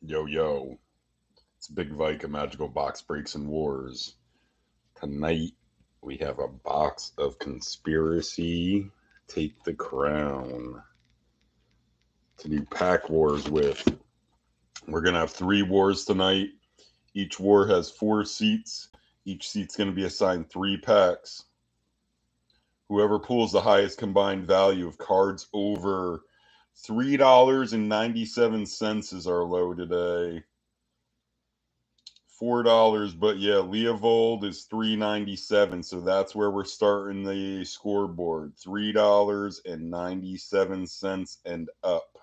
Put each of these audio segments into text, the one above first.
Yo, yo, it's Big Vike of Magical Box Breaks and Wars. Tonight, we have a box of Conspiracy Take the Crown to do pack wars with. We're going to have 3 wars tonight. Each war has 4 seats. Each seat's going to be assigned 3 packs. Whoever pulls the highest combined value of cards over $3.97 is our low today. $4, but yeah, Leovold is $3.97, so that's where we're starting the scoreboard. $3.97 and up.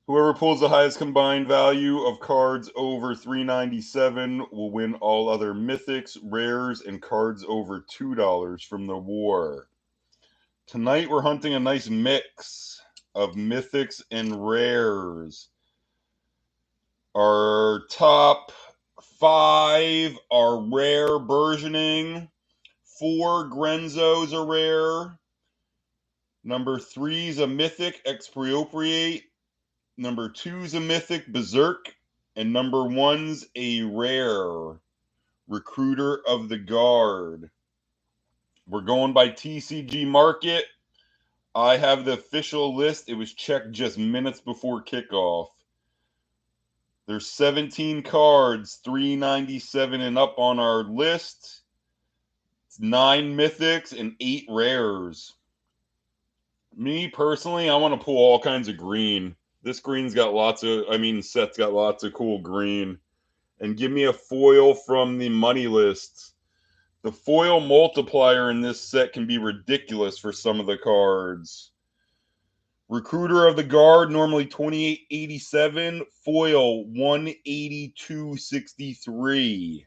Whoever pulls the highest combined value of cards over $3.97 will win all other mythics, rares, and cards over $2 from the war. Tonight we're hunting a nice mix of mythics and rares. Our top 5 are rare Burgeoning. 4 Grenzos are rare. Number 3 is a mythic Expropriate. Number 2 is a mythic Berserk. And number 1's a rare Recruiter of the Guard. We're going by TCG MRKT. I have the official list. It was checked just minutes before kickoff. There's 17 cards, $3.97 and up on our list. It's 9 mythics and 8 rares. Me, personally, I want to pull all kinds of green. This green's got set's got lots of cool green. And give me a foil from the money list. The foil multiplier in this set can be ridiculous for some of the cards. Recruiter of the Guard, normally $28.87. Foil, $182.63.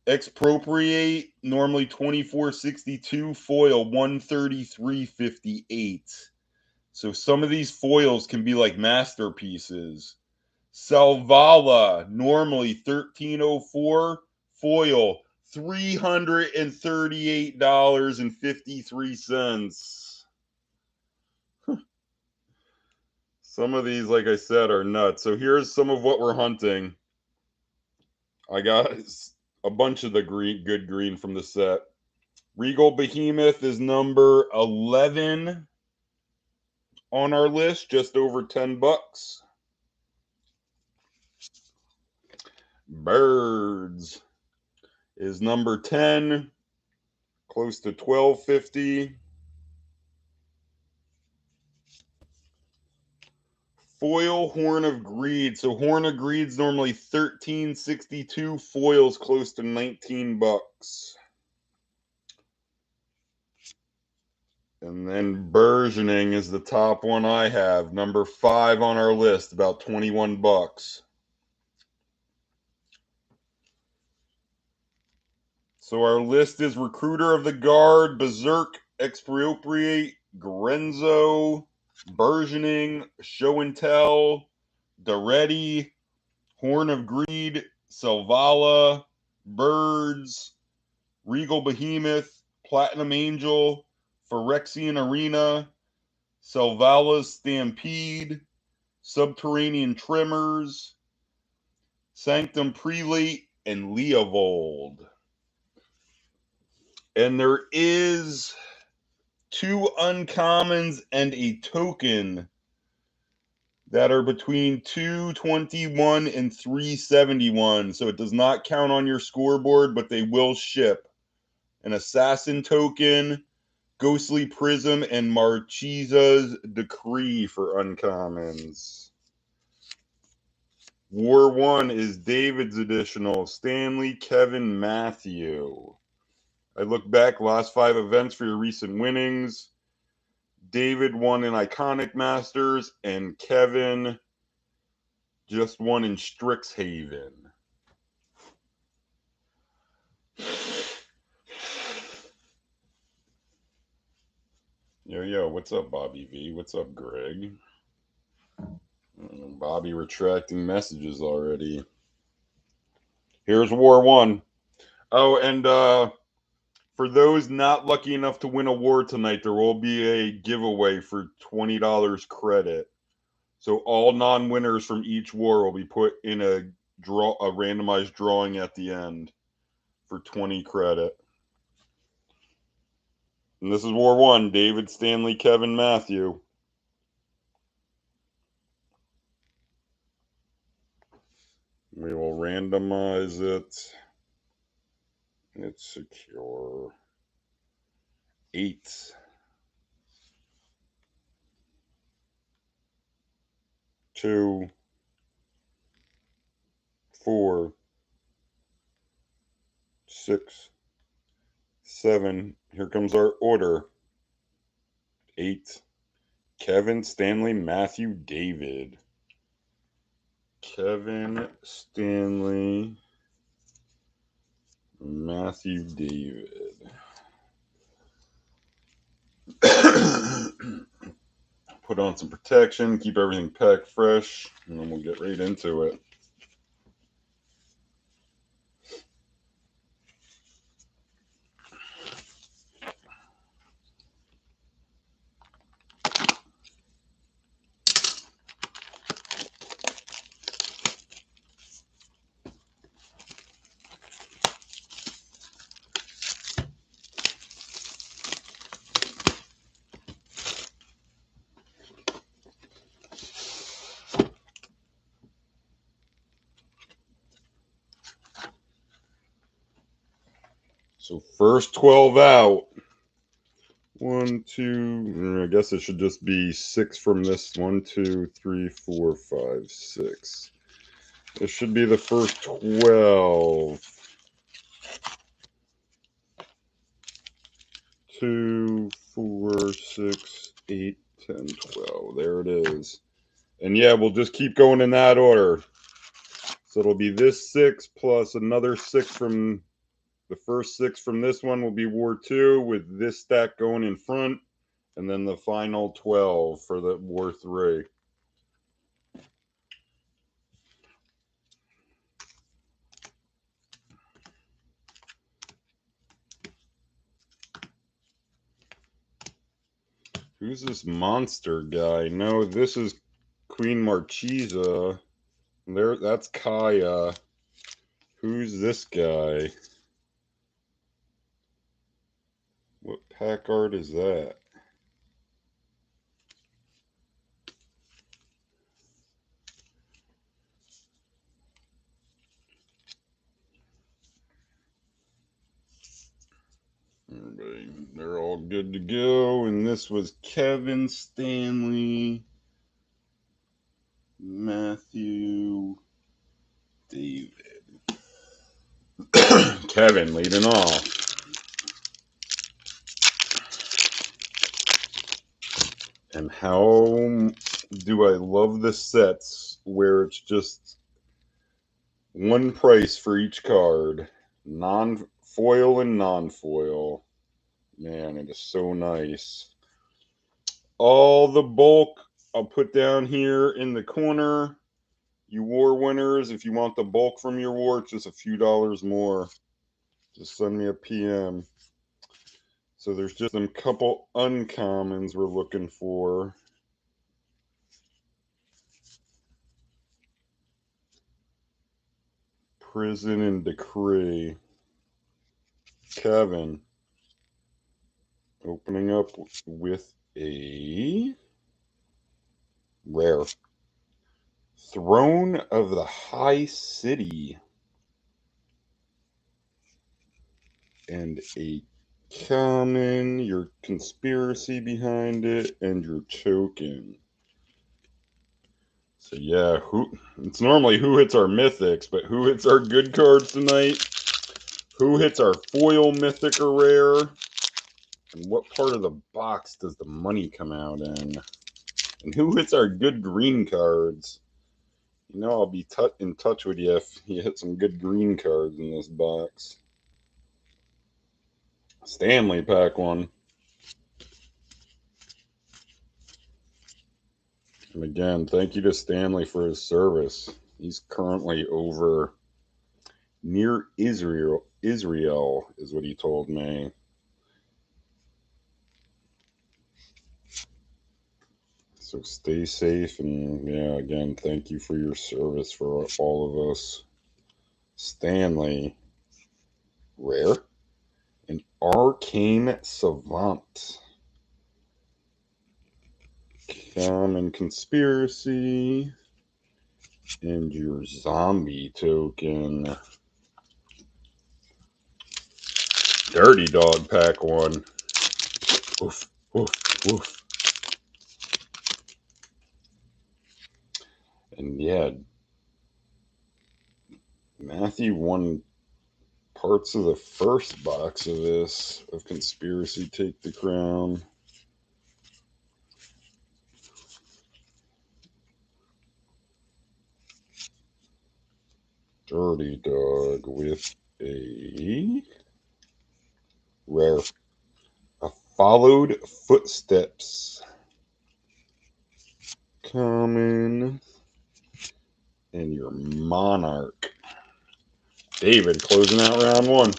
Expropriate, normally $24.62. Foil, $133.58. So some of these foils can be like masterpieces. Selvala, normally $13.04. Foil, $338.53. Some of these, like I said, are nuts. So here's some of what we're hunting. I got a bunch of the good green from the set. Regal Behemoth is number 11 on our list, just over $10. Birds is number 10, close to $12.50. Foil Horn of Greed. So Horn of Greed's normally $13.62. Foil's close to $19. And then Burgeoning is the top one I have. Number 5 on our list, about $21. So our list is Recruiter of the Guard, Berserk, Expropriate, Grenzo, Burgeoning, ShowTell, Daretti, Horn of Greed, Selvala, Birds, Regal Behemoth, Platinum Angel, Phyrexian Arena, Selvala's Stampede, Subterranean Tremors, Sanctum Prelate, and Leovold. And there is 2 uncommons and a token that are between 221 and 371. So it does not count on your scoreboard, but they will ship. An Assassin token, Ghostly Prism, and Marchisa's Decree for uncommons. War 1 is David's additional, Stanley, Kevin, Matthew. I look back last 5 events for your recent winnings. David won in Iconic Masters, and Kevin just won in Strixhaven. Yo, what's up, Bobby V? What's up, Greg? Bobby retracting messages already. Here's War 1. Oh, and For those not lucky enough to win a war tonight, there will be a giveaway for $20 credit. So all non-winners from each war will be put in a randomized drawing at the end for 20 credit. And this is War 1, David, Stanley, Kevin, Matthew. We will randomize it. It's secure. 8. 2. 4. 6. 7. Here comes our order. 8. Kevin, Stanley, Matthew, David. Kevin, Stanley, Matthew, David. Put on some protection, keep everything packed fresh, and then we'll get right into it. So first 12 out. 1, 2, I guess it should just be 6 from this. 1, 2, 3, 4, 5, 6. This should be the first 12. 2, 4, 6, 8, 10, 12. There it is. And yeah, we'll just keep going in that order. So it'll be this 6 plus another 6 from the first 6 from this one will be War 2 with this stack going in front. And then the final 12 for the War 3. Who's this monster guy? No, this is Queen Marchesa. There, that's Kaya. Who's this guy? What pack art is that? Everybody, they're all good to go. And this was Kevin, Stanley, Matthew, David. Kevin leading off. And how do I love the sets where it's just one price for each card. Foil and non-foil. Man, it is so nice. All the bulk I'll put down here in the corner. You war winners, if you want the bulk from your war, it's just a few dollars more. Just send me a PM. So there's just a couple uncommons we're looking for. Prison and Decree. Kevin. Opening up with a rare. Throne of the High City. And a common, your conspiracy behind it, and your token. So yeah, it's normally who hits our mythics, but who hits our good cards tonight? Who hits our foil mythic or rare? And what part of the box does the money come out in? And who hits our good green cards? You know I'll be in touch with you if you hit some good green cards in this box. Stanley pack one. And again, thank you to Stanley for his service. He's currently over near Israel is what he told me. So stay safe, and yeah, again, thank you for your service for all of us. Stanley, rare, an Arcane Savant, Common Conspiracy, and your zombie token. Dirty Dog pack 1. Woof, woof, woof. And yeah, Matthew won parts of the first box of this, of Conspiracy Take the Crown. Dirty Dog with a rare. A Followed Footsteps. Common. And your Monarch. David closing out round 1.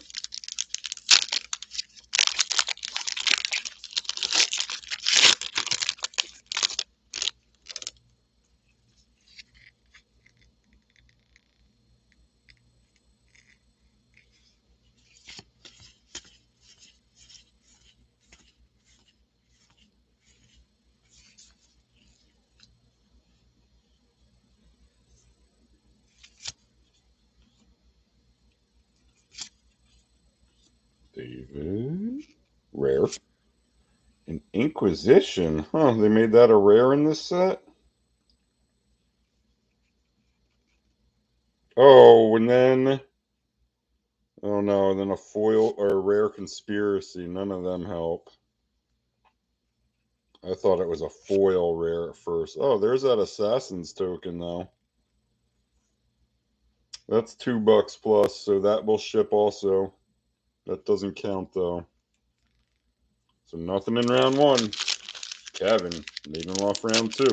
David. Rare. An Inquisition. Huh, they made that a rare in this set? Oh, and then... Oh no, and then a foil or a rare Conspiracy. None of them help. I thought it was a foil rare at first. Oh, there's that Assassin's token, though. That's $2 plus, so that will ship also. That doesn't count, though. So nothing in round 1. Kevin, leading off round 2.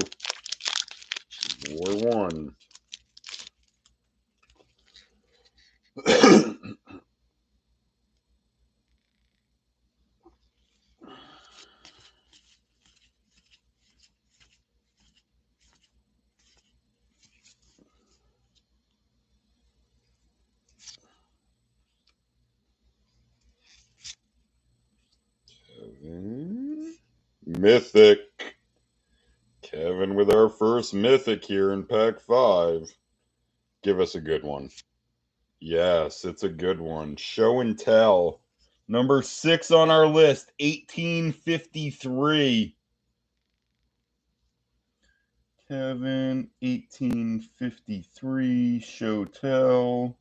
War 1. Kevin. Mythic. Kevin with our first Mythic here in Pack 5. Give us a good one. Yes, it's a good one. Show and Tell. Number 6 on our list, 1853. Kevin, 1853. ShowTell.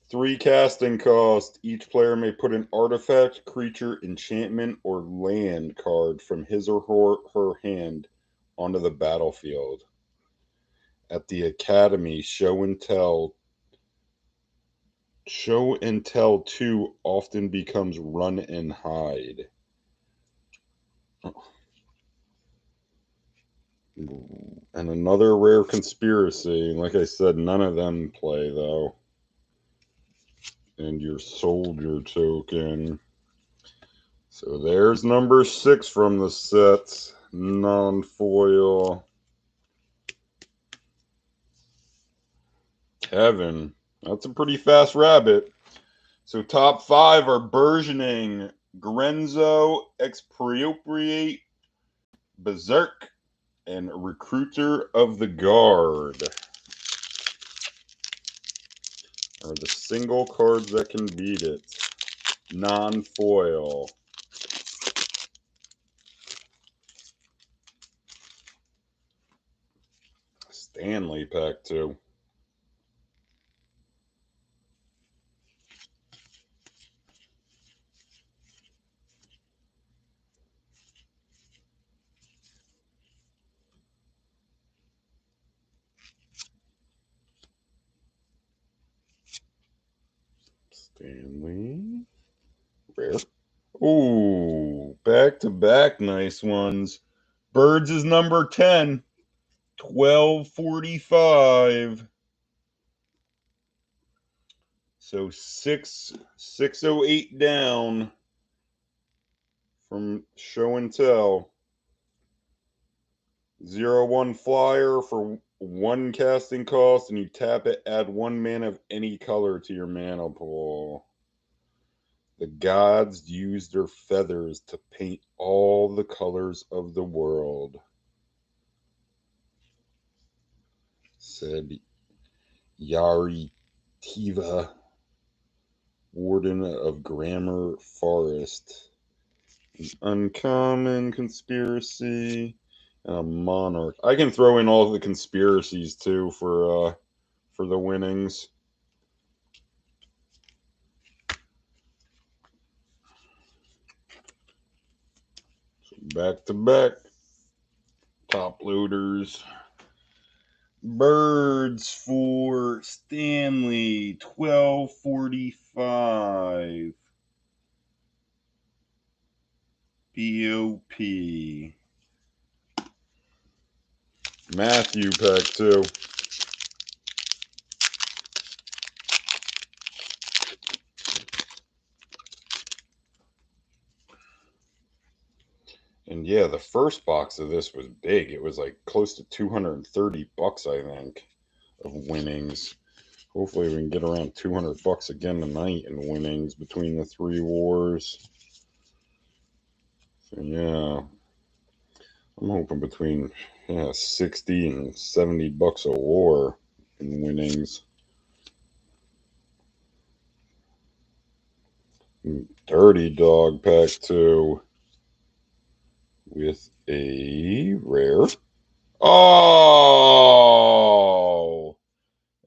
3 casting cost. Each player may put an artifact, creature, enchantment, or land card from his or her hand onto the battlefield. At the Academy, Show and Tell 2 often becomes Run and Hide. And another rare Conspiracy. Like I said, none of them play, though. And your Soldier token. So there's number 6 from the set. Non-foil. Kevin. That's a pretty fast rabbit. So top 5 are Burgeoning, Grenzo, Expropriate, Berserk, and Recruiter of the Guard. Are the single cards that can beat it. Non-foil. Stanley pack 2. Stanley. Rare. Ooh, back-to-back nice ones. Birds is number 10. 1245. So 608 down. from ShowTell. 0/1 flyer for 1 casting cost, and you tap it, add 1 mana of any color to your mana pool. The gods use their feathers to paint all the colors of the world, said Yari-Tiva, Warden of Grammar Forest. An uncommon conspiracy and a monarch. I can throw in all of the conspiracies too for the winnings. So back to back top loaders. Birds for Stanley, 1245. BOP. Matthew pack 2. And yeah, the first box of this was big. It was like close to $230, I think, of winnings. Hopefully we can get around $200 again tonight in winnings between the 3 wars. So yeah, I'm hoping between 60 and $70 a war in winnings. Dirty Dog pack 2 with a rare. Oh!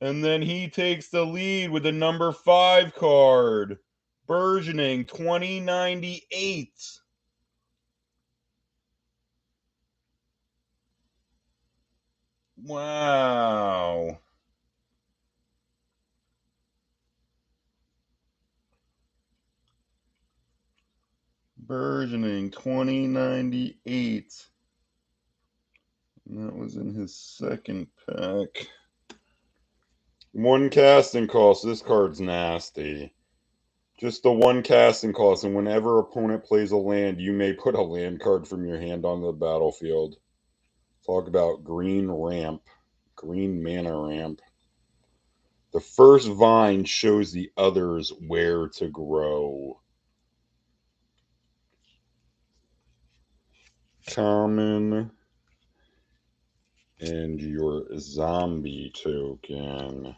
And then he takes the lead with the number 5 card. Burgeoning, 2098. Wow. Burgeoning, 2098. And that was in his second pack. 1 casting cost. This card's nasty. Just the 1 casting cost, and whenever opponent plays a land, you may put a land card from your hand on the battlefield. Talk about green ramp. Green mana ramp. The first vine shows the others where to grow. Common. And your zombie token.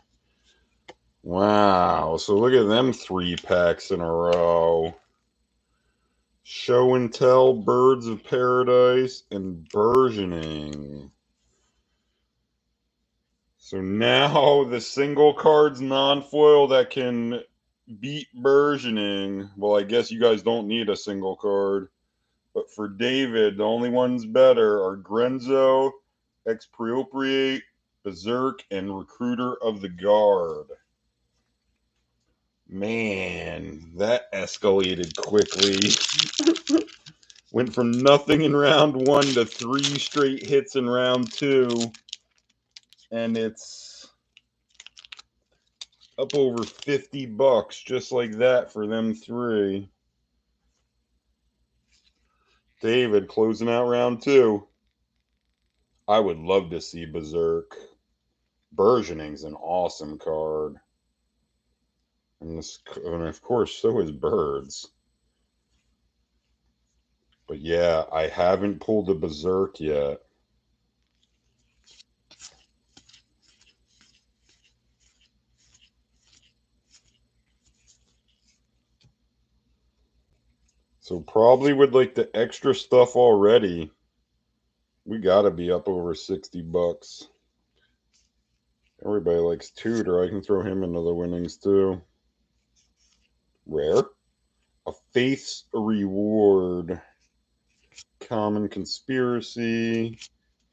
Wow. So look at them 3 packs in a row. ShowTell, Birds of Paradise, and Burgeoning. So now the single cards non-foil that can beat Burgeoning. Well, I guess you guys don't need a single card. But for David, the only ones better are Grenzo, Expropriate, Berserk, and Recruiter of the Guard. Man, that escalated quickly. Went from nothing in round 1 to 3 straight hits in round 2. And it's up over $50 just like that for them 3. David closing out round 2. I would love to see Berserk. Burgeoning's an awesome card. And of course, so is Birds. But yeah, I haven't pulled a Berserk yet. So probably with like the extra stuff already, we gotta be up over $60. Everybody likes Tutor. I can throw him into the winnings too. Rare. A Faith's Reward. Common Conspiracy.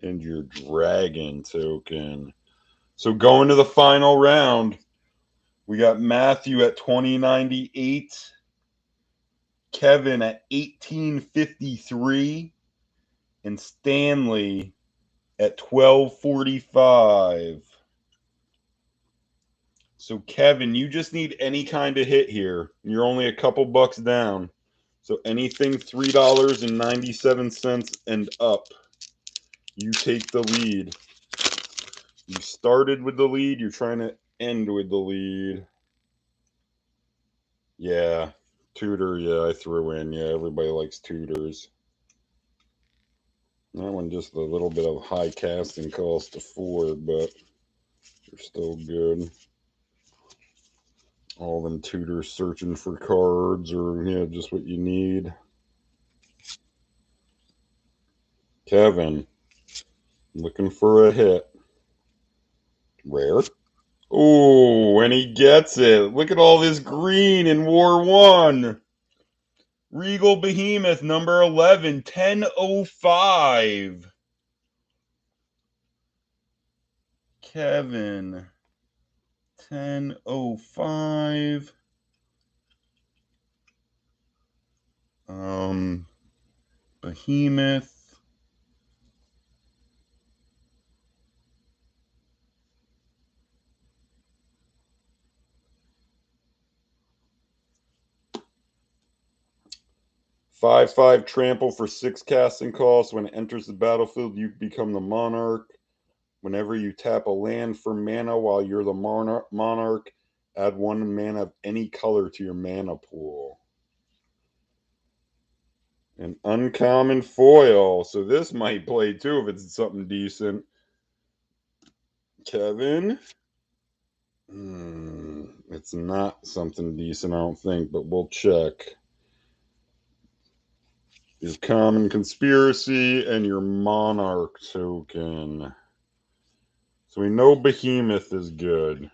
And your Dragon token. So going to the final round, we got Matthew at 2098. Kevin at 1853. And Stanley at 1245. So Kevin, you just need any kind of hit here. You're only a couple bucks down. So anything $3.97 and up, you take the lead. You started with the lead, you're trying to end with the lead. Yeah, tutor, yeah, I threw in. Yeah, everybody likes tutors. That one just a little bit of high casting cost to 4, but they're still good. All them tutors searching for cards or, yeah, just what you need. Kevin, looking for a hit. Rare. Oh, and he gets it. Look at all this green in War 1. Regal Behemoth, number 11, 1005. Kevin, 1005. Behemoth. Five trample for 6 casting costs. When it enters the battlefield, you become the monarch. Whenever you tap a land for mana while you're the monarch, add 1 mana of any color to your mana pool. An uncommon foil. So this might play too if it's something decent. Kevin? It's not something decent, I don't think, but we'll check. Your common conspiracy and your monarch token. So we know Behemoth is good.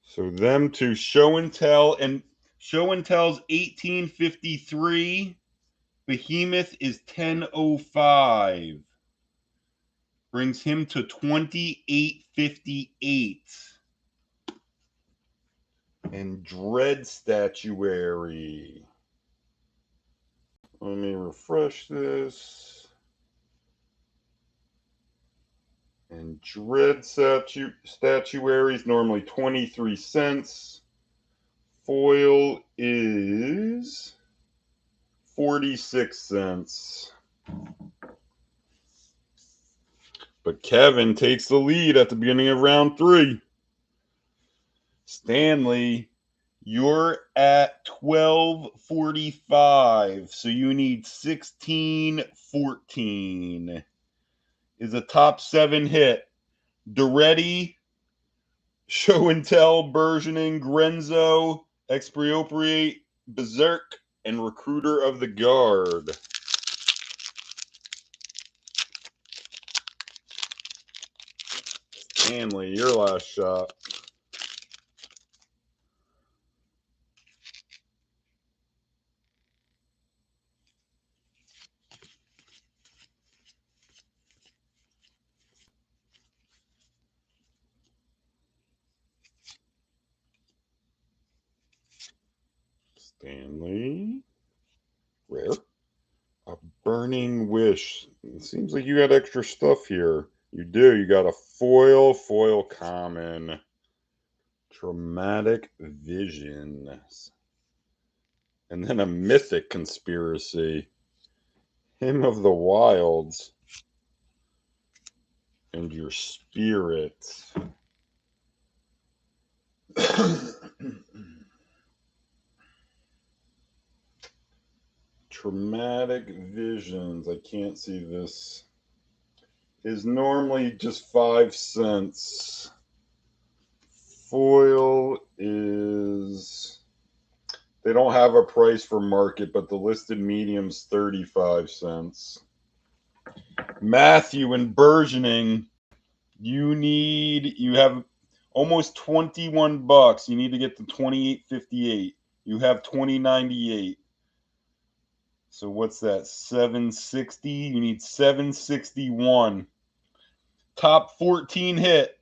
So them two, Show and Tell, and Show and Tell's 1853. Behemoth is 1005. Brings him to 2858. And Dread Statuary. Let me refresh this. And Dread Statuary is normally 23 cents. Foil is 46 cents. But Kevin takes the lead at the beginning of round 3. Stanley, you're at 1245. So you need 1614. Is a top 7 hit. Daretti, Show and Tell, Burgeoning, Grenzo, Expropriate, Berserk, and Recruiter of the Guard. Stanley, your last shot. Stanley. Rare. A Burning Wish. It seems like you got extra stuff here. You do. You got a foil common. Traumatic Visions. And then a Mythic Conspiracy. Hymn of the Wilds. And your Spirit. Traumatic Visions. I can't see this. Is normally just 5 cents. Foil is... They don't have a price for market, but the listed medium's 35 cents. Matthew and Burgeoning, you have almost 21 bucks. You need to get to 28.58. You have 20.98. So what's that? 760. You need 761. Top 14 hit.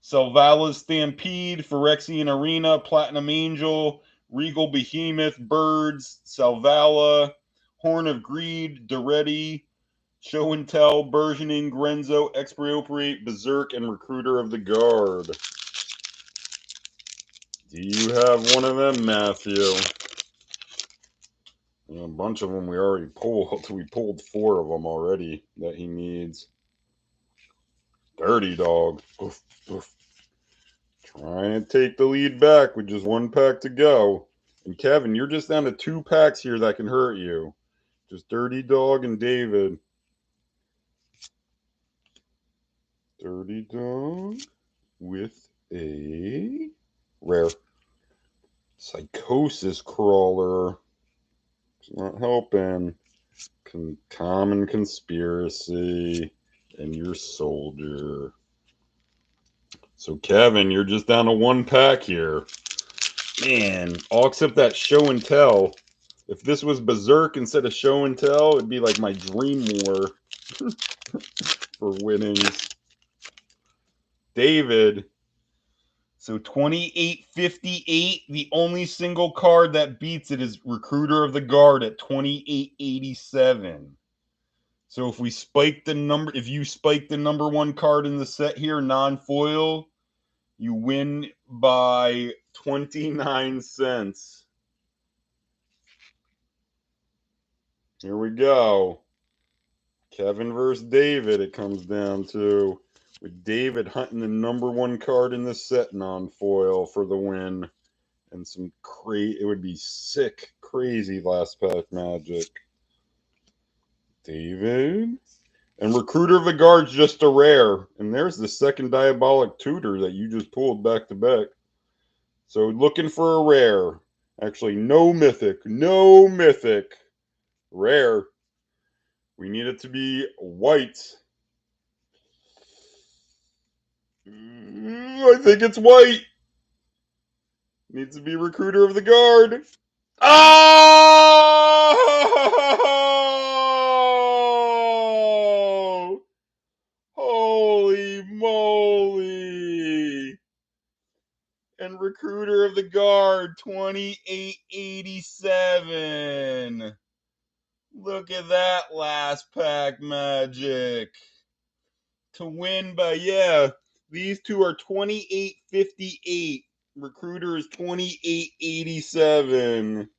Selvala Stampede, Phyrexian Arena, Platinum Angel, Regal Behemoth, Birds, Selvala, Horn of Greed, Daretti, Show and Tell, Burgeoning, Grenzo, Expropriate, Berserk, and Recruiter of the Guard. Do you have one of them, Matthew? A bunch of them we already pulled. We pulled 4 of them already that he needs. Dirty dog. Oof, oof. Trying to take the lead back with just 1 pack to go. And Kevin, you're just down to 2 packs here that can hurt you. Just Dirty Dog and David. Dirty Dog with a rare. Psychosis Crawler. It's not helping. Common Conspiracy. And your Soldier. So, Kevin, you're just down to 1 pack here. Man, all except that Show and Tell. If this was Berserk instead of Show and Tell, it'd be like my dream war for winnings. David. So 2858. The only single card that beats it is Recruiter of the Guard at 2887. So if we spike the number, if you spike the number 1 card in the set here, non-foil, you win by 29 cents. Here we go. Kevin versus David, it comes down to. With David hunting the number 1 card in the set non-foil for the win. And some it would be sick, crazy last pack magic. David. And Recruiter of the Guard's just a rare. And there's the second Diabolic Tutor that you just pulled back to back. So looking for a rare. Actually, no mythic. No mythic. Rare. We need it to be white. I think it's white. Needs to be Recruiter of the Guard. Oh! Holy moly. And Recruiter of the Guard, 2887. Look at that last pack magic. To win by, these two are 2858. Recruiter is 2887.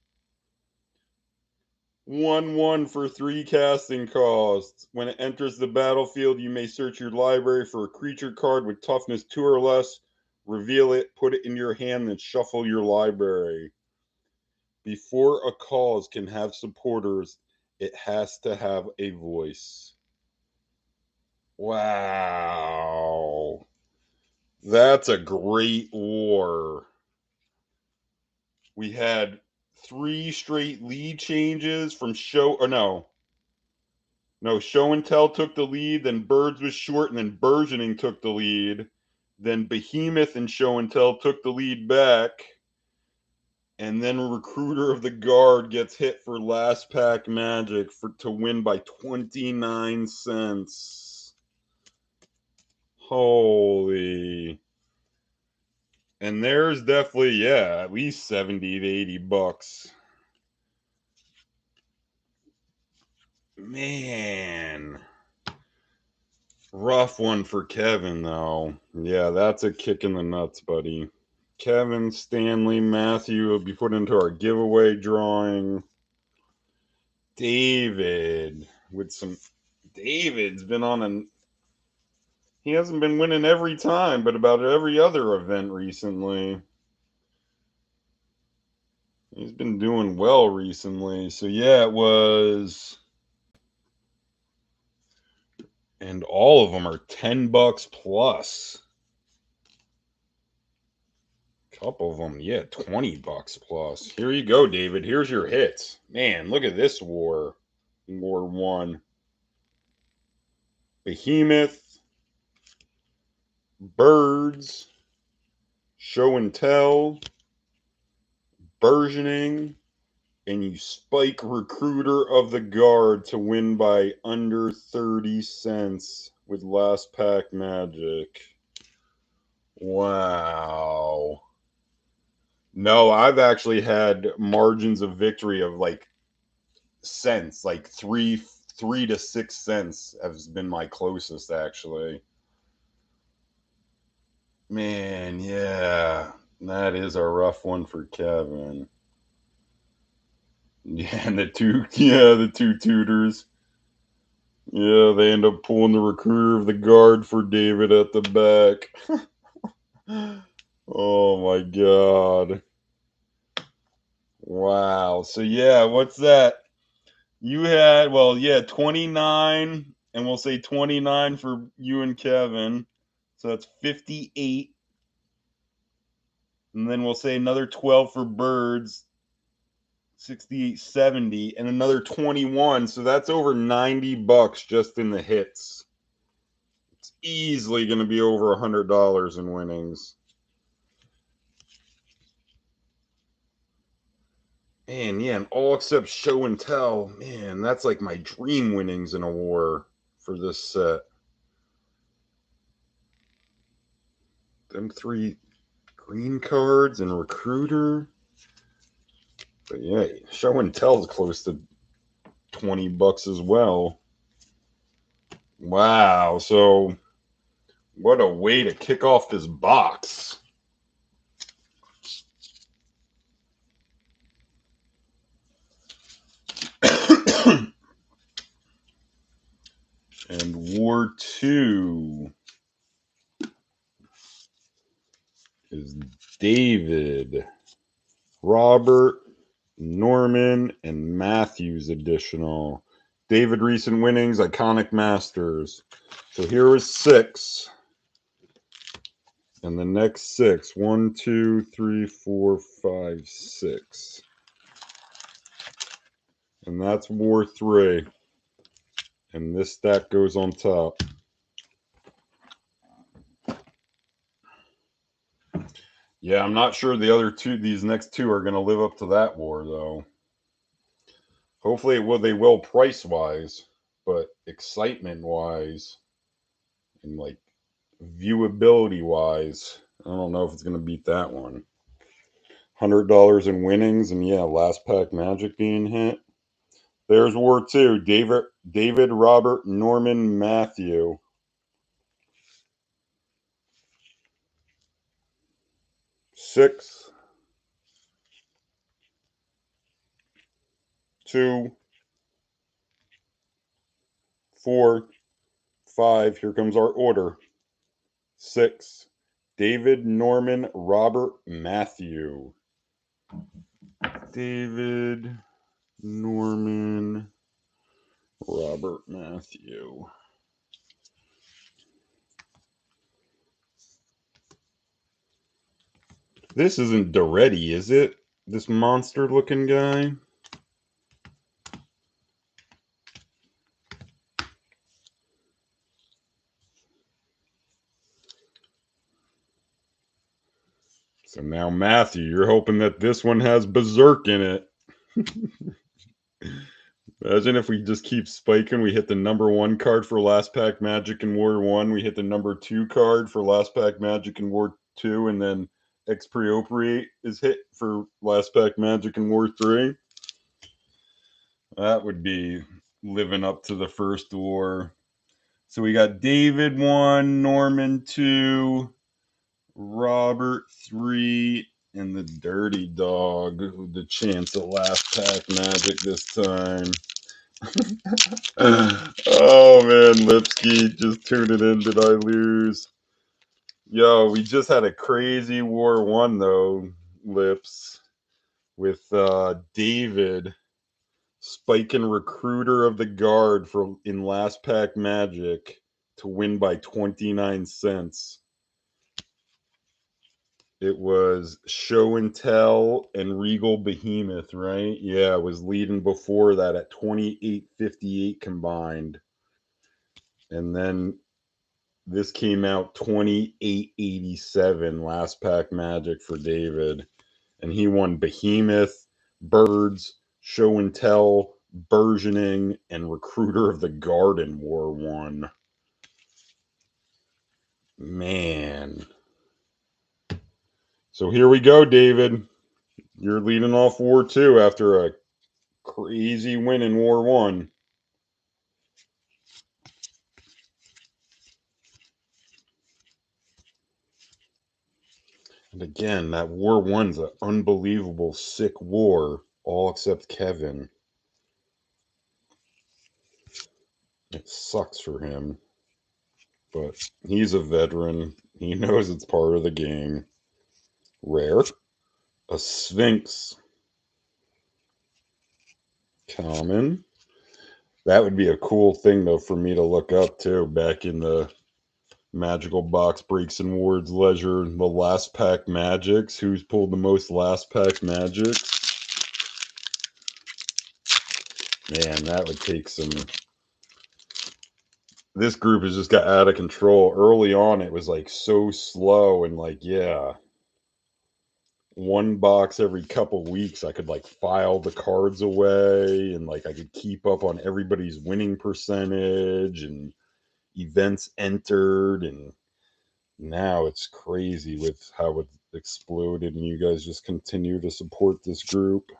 1/1 for 3 casting costs. When it enters the battlefield, you may search your library for a creature card with toughness 2 or less. Reveal it, put it in your hand, and shuffle your library. Before a cause can have supporters, it has to have a voice. Wow. That's a great war. We had 3 straight lead changes from Show and Tell took the lead, then Birds was short, and then Burgeoning took the lead. Then Behemoth and Show and Tell took the lead back. And then Recruiter of the Guard gets hit for last pack magic to win by 29 cents. Holy. And there's definitely, at least 70 to 80 bucks. Man. Rough one for Kevin, though. Yeah, that's a kick in the nuts, buddy. Kevin, Stanley, Matthew will be put into our giveaway drawing. David David's been on he hasn't been winning every time, but about every other event recently. He's been doing well recently. So it was. And all of them are 10 bucks plus. A couple of them, 20 bucks plus. Here you go, David. Here's your hits. Man, look at this war. War 1. Behemoth. Birds. Show and Tell. Burgeoning. And you spike Recruiter of the Guard to win by under 30 cents with last pack magic. Wow. No, I've actually had margins of victory of like cents, like 3 to 6 cents has been my closest, actually. Man, yeah. That is a rough one for Kevin. Yeah, and the two tutors. Yeah, they end up pulling the recruiter of the guard for David at the back. Oh my god. Wow. So yeah, what's that? You had, well, yeah, 29, and we'll say 29 for you and Kevin. So that's 58. And then we'll say another 12 for Birds, 68, 70, and another 21. So that's over $90 just in the hits. It's easily going to be over $100 in winnings. Man, yeah, and all except show and tell. Man, that's like my dream winnings in a war for this set. Them 3 green cards and recruiter. But yeah, show and tell is close to $20 as well. Wow, so what a way to kick off this box. And War 2 is David, Robert, Norman, and Matthew's additional. David, recent winnings, Iconic Masters. So here was 6. And the next 6. 1, 2, 3, 4, 5, 6. And that's War 3. And this stack goes on top. Yeah, I'm not sure the other two, these next 2 are going to live up to that war, though. Hopefully they will price-wise, but excitement-wise and, like, viewability-wise, I don't know if it's going to beat that one. $100 in winnings, and yeah, last pack Magic being hit. There's War 2. David, Robert, Norman, Matthew. Six, 2, 4, 5. Here comes our order. 6. David, Norman, Robert, Matthew. David, Norman, Robert, Matthew. This isn't Daretti, is it? This monster-looking guy? So now, Matthew, you're hoping that this one has Berserk in it. Imagine if we just keep spiking. We hit the number 1 card for last pack Magic in War 1. We hit the number 2 card for last pack Magic in War 2. And then Expropriate is hit for last pack Magic in War 3. That would be living up to the first war. So we got David 1, Norman 2, Robert 3, and the Dirty Dog with the chance at last pack Magic this time. Oh man, Lipsky, just tuned it in. Did I lose? Yo, we just had a crazy War 1 though, Lips, with David spiking Recruiter of the Guard for in last pack Magic to win by 29 cents. It was Show and Tell and Regal Behemoth, right? Yeah, it was leading before that at 28.58 combined. And then this came out 28.87 last pack Magic for David. And he won Behemoth, Birds, Show and Tell, Burgeoning, and Recruiter of the Guard in War 1. Man. So here we go, David. You're leading off War 2 after a crazy win in War 1. And again, that War 1's an unbelievable sick war, all except Kevin. It sucks for him, but he's a veteran. He knows it's part of the game. Rare. A Sphinx. Common. That would be a cool thing, though, for me to look up, too, back in the Magical Box Breaks and Wards Leisure, the last pack magics. Who's pulled the most last pack magics? Man, that would take some... This group has just got out of control. Early on, it was like so slow and like, yeah. One box every couple weeks, I could like file the cards away and like I could keep up on everybody's winning percentage and events entered, and now it's crazy with how it exploded, and you guys just continue to support this group.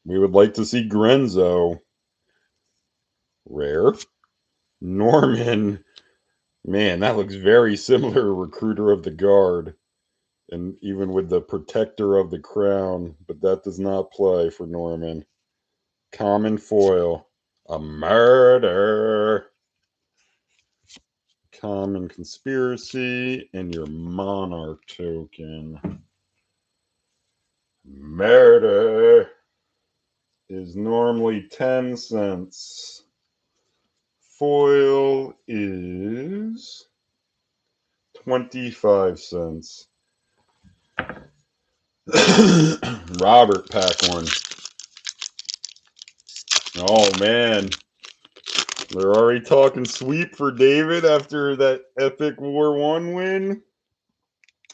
We would like to see Grenzo. Rare. Norman. Man, that looks very similar to Recruiter of the Guard, and even with the Protector of the Crown, but that does not play for Norman. Common foil. A murder. Common conspiracy, and your Monarch token. Murder is normally 10 cents. Foil is 25 cents. Robert, pack one. Oh, man. They're already talking sweep for David after that epic War 1 win.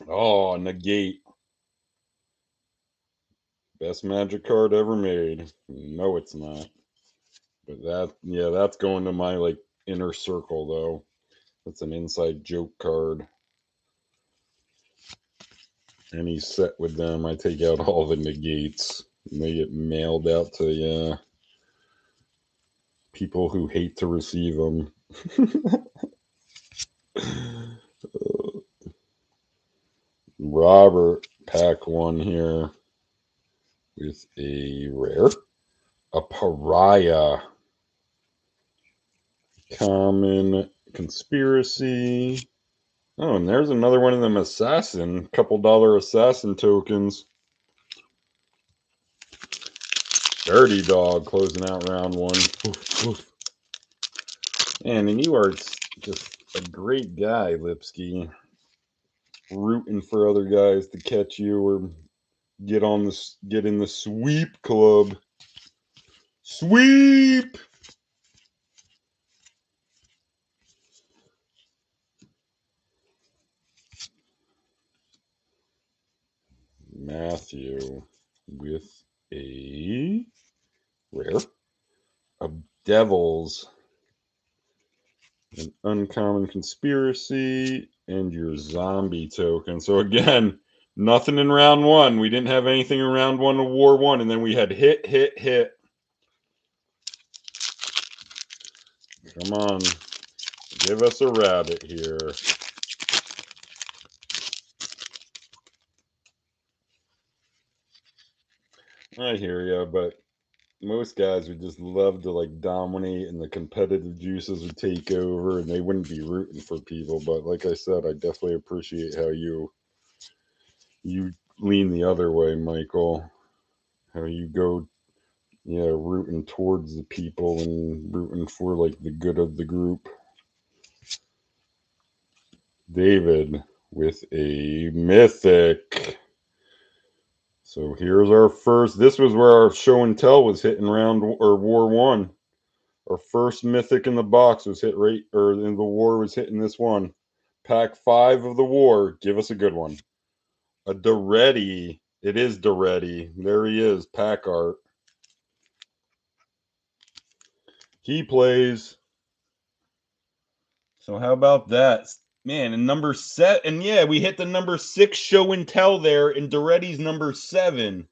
Oh, negate. Best Magic card ever made. No, it's not. But that, yeah, that's going to my, like, inner circle, though. That's an inside joke card. Any set with them, I take out all the negates. And they get mailed out to, people who hate to receive them. Robert, pack one here with a rare. A pariah. Common conspiracy. Oh, and there's another one of them assassin. Couple $1 assassin tokens. Dirty Dog closing out round one. Oof, oof. And you are just a great guy, Lipsky. Rooting for other guys to catch you or get in the sweep club. Sweep! Matthew with a rare. A Devils. An uncommon conspiracy. And your zombie token. So again, nothing in round one. We didn't have anything in round one of War 1. And then we had hit, hit, hit. Come on. Give us a rabbit here. I hear ya, but most guys would just love to like dominate and the competitive juices would take over and they wouldn't be rooting for people. But like I said, I definitely appreciate how you lean the other way, Michael. How you go, rooting towards the people and rooting for like the good of the group. David with a mythic. So here's our first. This was where our show and tell was hitting War 1. Our first mythic in the box was hit in the war was hitting this one. Pack 5 of the war. Give us a good one. A Daretti. It is Daretti. There he is. Pack art. He plays. So how about that? Man, and number 7. And yeah, we hit the number 6 show and tell there, and Daretti's number 7.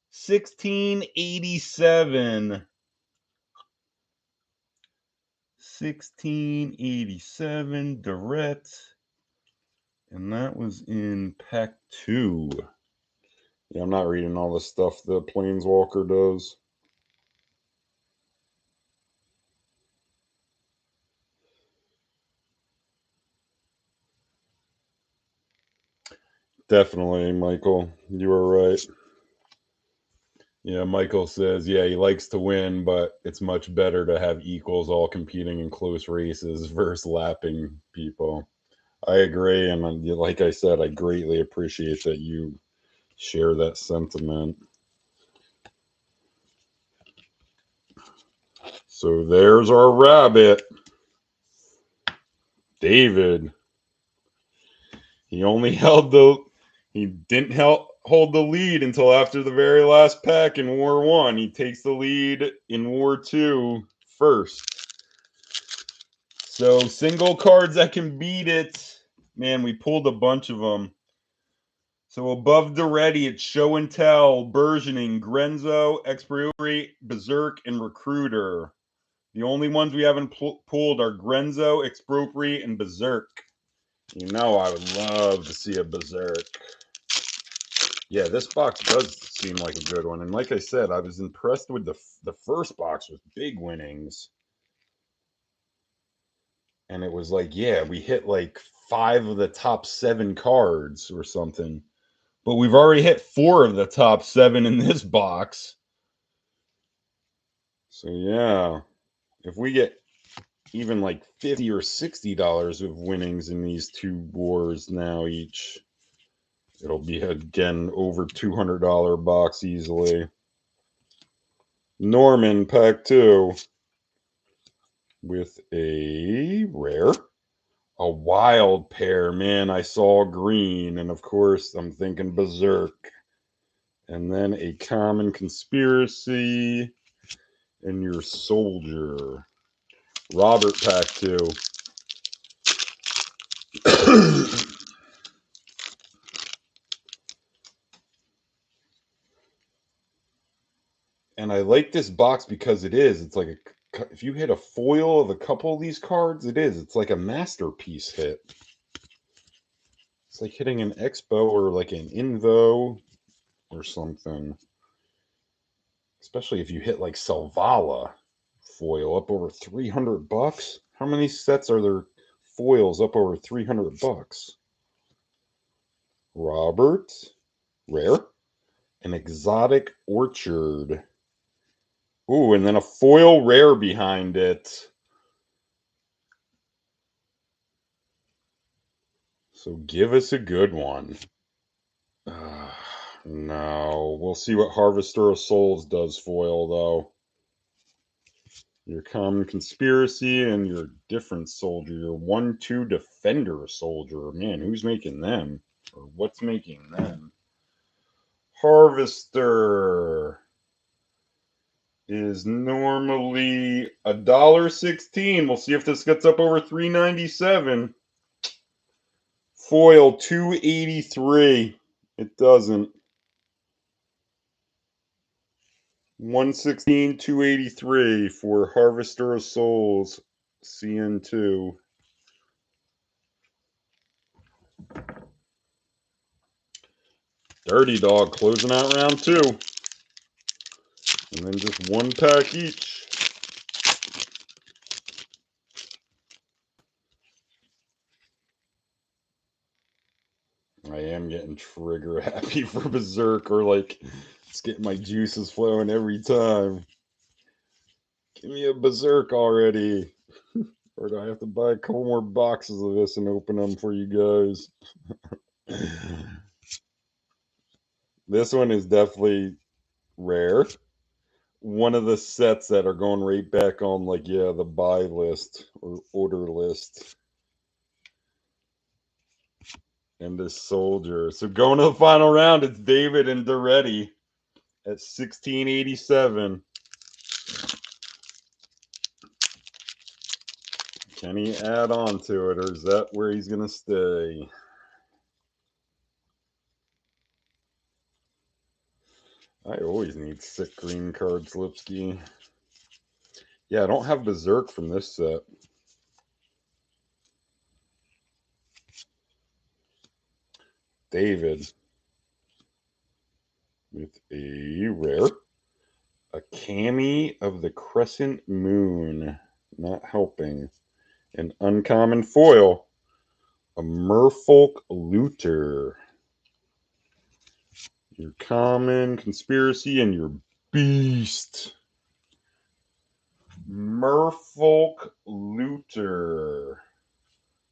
1687. 1687 Daret. And that was in pack 2. Yeah, I'm not reading all the stuff the Planeswalker does. Definitely, Michael. You were right. Yeah, Michael says, yeah, he likes to win, but it's much better to have equals all competing in close races versus lapping people. I agree, and like I said, I greatly appreciate that you share that sentiment. So there's our rabbit. David. He didn't hold the lead until after the very last pack in War 1. He takes the lead in War 2 first. So single cards that can beat it. Man, we pulled a bunch of them. So above Daretti, it's ShowTell, Burgeoning, Grenzo, Expropriate, Berserk, and Recruiter. The only ones we haven't pulled are Grenzo, Expropriate, and Berserk. You know I would love to see a Berserk. Yeah, this box does seem like a good one. And like I said, I was impressed with the first box with big winnings. And it was like, yeah, we hit like 5 of the top 7 cards or something. But we've already hit 4 of the top 7 in this box. So yeah, if we get even like $50 or $60 of winnings in these 2 wars now each, it'll be again over $200 box easily. Norman, pack 2 with a rare, a wild pair. Man, I saw green, and of course I'm thinking Berserk. And then a common conspiracy and your soldier. Robert, pack 2. And I like this box because it's like if you hit a foil of a couple of these cards, it's like a masterpiece hit. It's like hitting an Expo or like an Invo or something. Especially if you hit like Selvala foil up over $300. How many sets are there foils up over $300? Robert, rare, an exotic orchard. Ooh, and then a foil rare behind it. So give us a good one. No, we'll see what Harvester of Souls does foil, though. Your common conspiracy and your different soldier. Your 1/2 defender soldier. Man, who's making them? Or what's making them? Harvester is normally $1.16. We'll see if this gets up over $3.97. Foil $2.83. It doesn't. 116, $2.83 for Harvester of Souls CN2. Dirty Dog closing out round 2. And then just 1 pack each. I am getting trigger happy for Berserk, or like it's getting my juices flowing every time. Give me a Berserk already. Or do I have to buy a couple more boxes of this and open them for you guys? This one is definitely rare. One of the sets that are going right back on, like, yeah, the buy list or order list. And this soldier. So going to the final round, it's David and Daretti at 1687. Can he add on to it, or is that where he's going to stay? I always need sick green cards, Lipsky. Yeah, I don't have Berserk from this set. David with a rare. A Cami of the Crescent Moon. Not helping. An uncommon foil. A Merfolk Looter. Your common, Conspiracy, and your beast. Merfolk Looter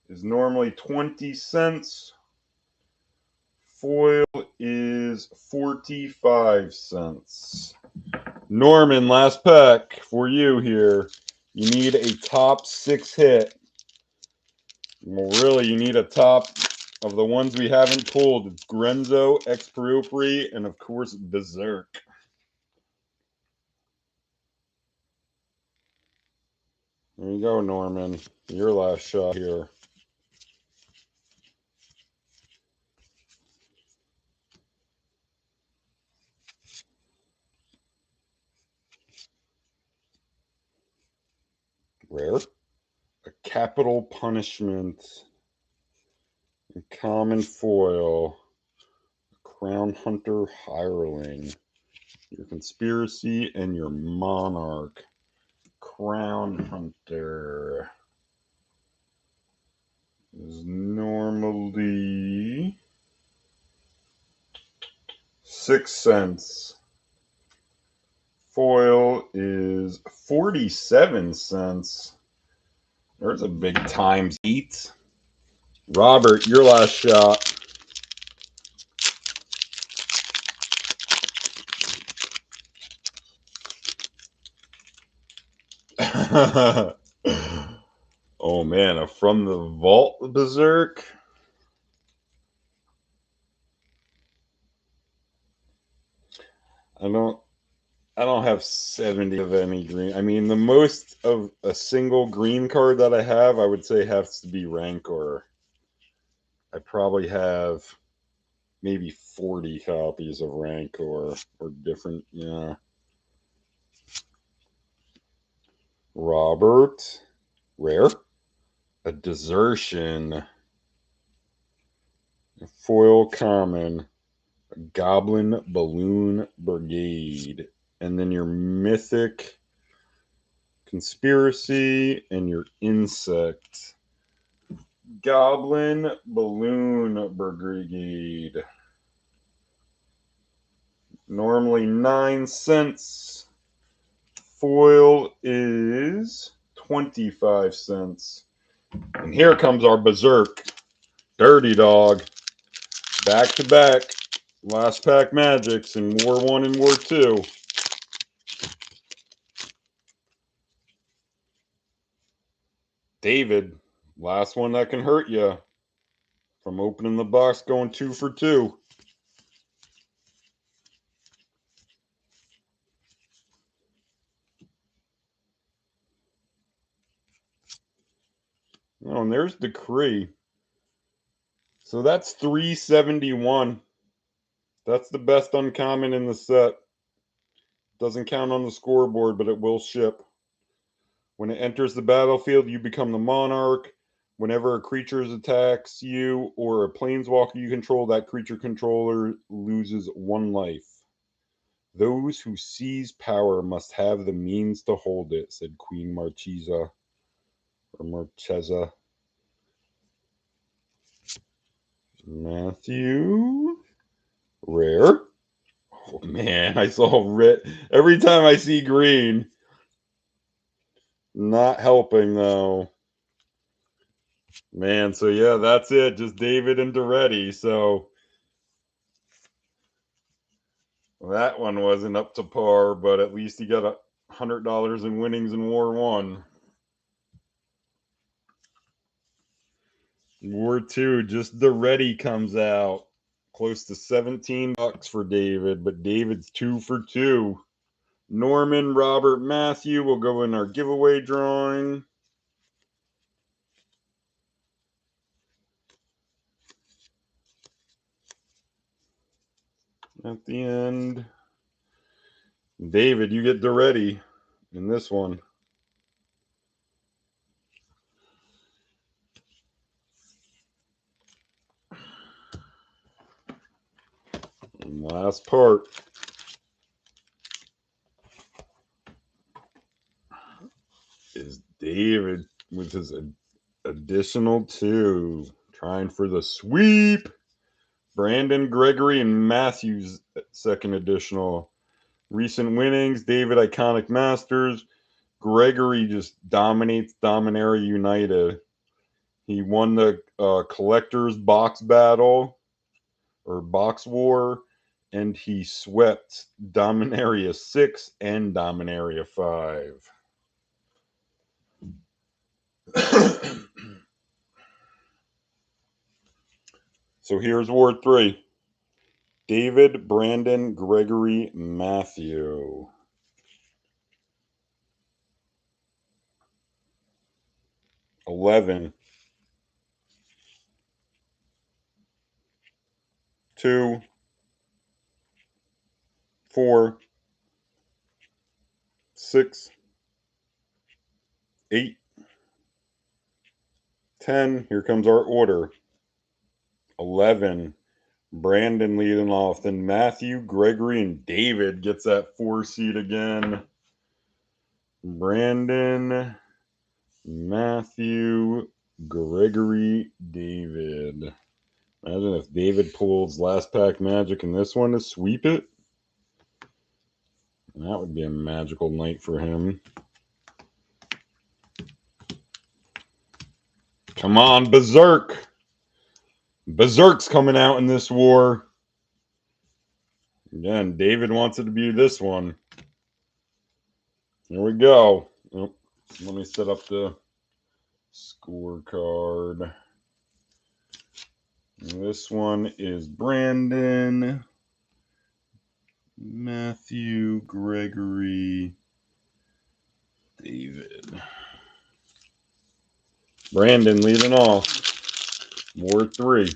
is normally 20 cents. Foil is 45 cents. Norman, last pack for you here. You need a top 6 hit. Well, really, you need a top of the ones we haven't pulled. It's Grenzo, Expropriate, and of course, Berserk. There you go, Norman. Your last shot here. Rare. A Capital Punishment. A common foil. A Crown Hunter Hireling. Your Conspiracy and your Monarch. Crown Hunter is normally 6 cents. Foil is 47 cents. There's a big times 8. Robert, your last shot. Oh man, a From the Vault Berserk. I don't have 70 of any green. I mean, the most of a single green card that I have, I would say has to be Rancor. I probably have maybe 40 copies of Rancor or different, yeah. Robert, rare. A Desertion. A foil common. A Goblin Balloon Brigade. And then your mythic Conspiracy and your insect. Goblin Balloon Brigade. Normally 9 cents. Foil is 25 cents. And here comes our Berserk. Dirty Dog. Back to back. Last pack magics in War 1 and War 2. David. Last one that can hurt you. From opening the box going 2 for 2. Oh, and there's Decree. So that's 371. That's the best uncommon in the set. Doesn't count on the scoreboard, but it will ship. When it enters the battlefield, you become the monarch. Whenever a creature attacks you or a planeswalker you control, that creature controller loses 1 life. Those who seize power must have the means to hold it, said Queen Marchesa. Or Marchesa. Matthew. Rare. Oh man, I saw red. Every time I see green. Not helping though. Man, so yeah, that's it. Just David and Daretti. So that one wasn't up to par, but at least he got $100 in winnings in War 1. War 2, just Daretti comes out. Close to $17 for David, but David's 2 for 2. Norman, Robert, Matthew will go in our giveaway drawing. At the end, David, you get Daretti in this one. And last part is David with his additional 2. Trying for the sweep. Brandon, Gregory, and Matthew's second additional. Recent winnings, David Iconic Masters. Gregory just dominates Dominaria United. He won the Collector's Box Battle, or Box War, and he swept Dominaria 6 and Dominaria 5. So here's Ward 3. David, Brandon, Gregory, Matthew. $11, 2, 4, 6, 8, 10. Here comes our order. 11. Brandon leading off. Then Matthew, Gregory, and David gets that 4 seed again. Brandon, Matthew, Gregory, David. Imagine if David pulls last pack magic in this one to sweep it. That would be a magical night for him. Come on, Berserk. Berserk's coming out in this war. Again, David wants it to be this one. Here we go. Oh, let me set up the scorecard. This one is Brandon, Matthew, Gregory, David. Brandon leading off. Ward 3.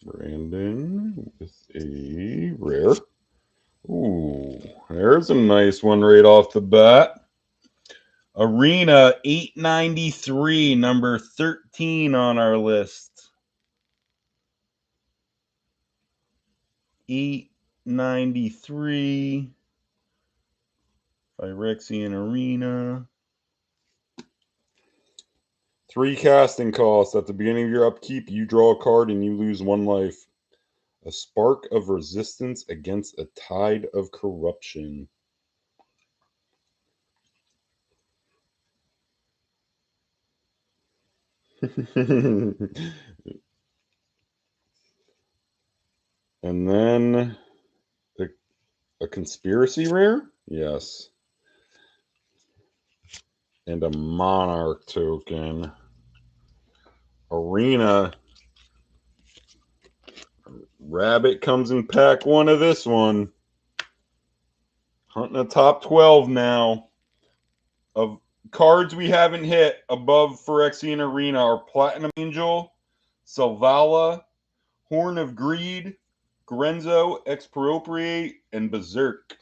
Brandon with a rare. Ooh, there's a nice one right off the bat. Arena 893, number 13 on our list. 893. Phyrexian Arena. 3 casting costs. At the beginning of your upkeep, you draw a card and you lose 1 life. A spark of resistance against a tide of corruption. And then a conspiracy rare? Yes. And a monarch token. Arena. Rabbit comes in pack 1 of this one. Hunting the top 12 now. Of cards we haven't hit above Phyrexian Arena are Platinum Angel, Selvala, Horn of Greed, Grenzo, Expropriate, and Berserk.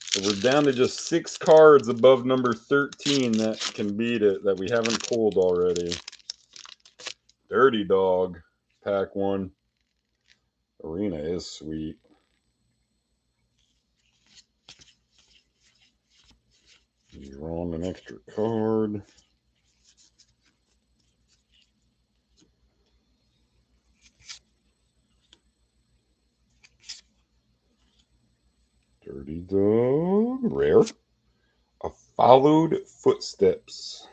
So we're down to just 6 cards above number 13 that can beat it, that we haven't pulled already. Dirty Dog, pack 1. Arena is sweet. Drawing an extra card. Dirty Dog, rare. A Followed Footsteps.